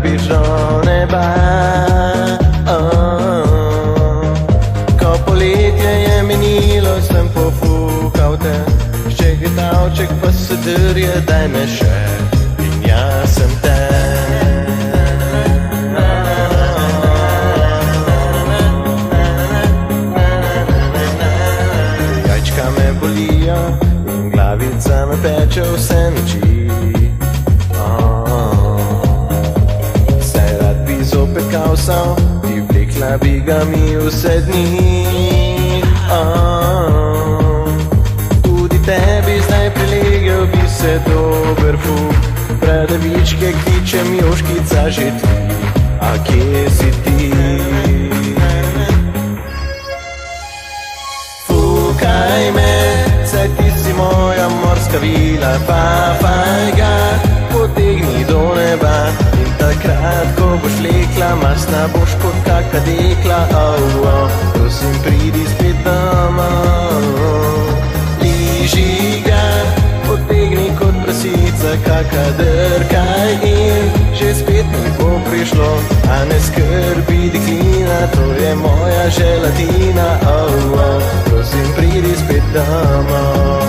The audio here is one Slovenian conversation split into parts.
bi do neba. Ko poletje je minilo, sem pofukal te, ščegetavček pa se drje, daj me še in jaz sem te. Jajčka me bolijo in glavica me peče vse noči. Zopet kaosal, ti vlekla bi ga mi vse dni. Tudi tebi zdaj prilegel bi se dober fuk, bradavičke kličem Joškica že ti, a kje si ti? Fukaj me, saj ti si moja morska vila, fajga, potegni do neba. Takrat, ko boš lekla, masna boš kot kaka dekla. Prosim, pridi spet domov. Liži ga, potegni kot prasica, kaka drkaj in že spet mi bo prišlo. A ne skrbi, deklina, to je moja želatina. Prosim, pridi spet domov.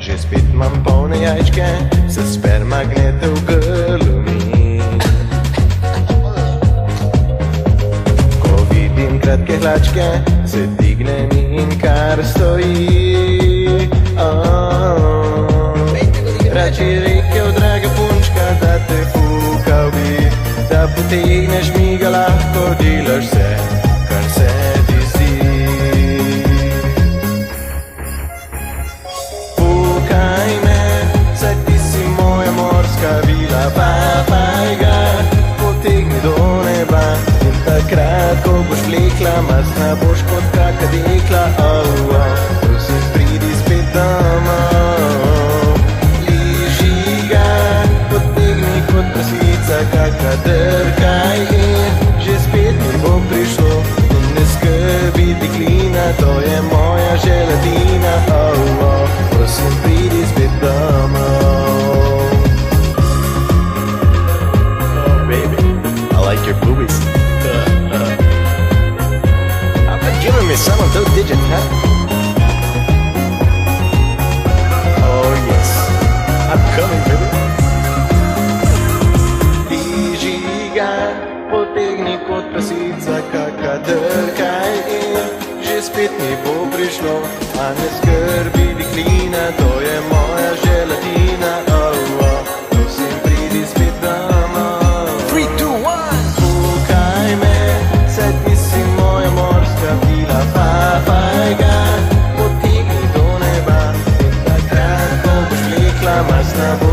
Že spet imam polne jajčke, se sperma gnete v grlu mi. Ko vidim kratke hlačke, se dignem in kar stoji. Rači rekel, draga punčka, da te fukal bi, da potegneš mi ga lahko, delaš vse, kar se ti zdi. Vila, fajga, potegni do neba. In takrat, ko boš vlekla, masna boš kot kaka dekla. Prosim, pridi spet domov. Liži ga, potegni kot prasica, kaka drkaj in že spet mi bo prišlo. In ne skrbi, deklina, to je moja želatina. Prosim, pridi spet domov. Like your boobies. Giving me some of those digits, huh? Oh yes, I'm coming, baby. Liži ga, potegni kot prasica, kaka drkaj in že spet mi bo prišlo. A ne skrbi, deklina, to je moja želatina. Prosim, pridi spet domov. 3, 2, 1. Vila, fajga, potegni do neba. In takrat, ko boš vlekla, masna bo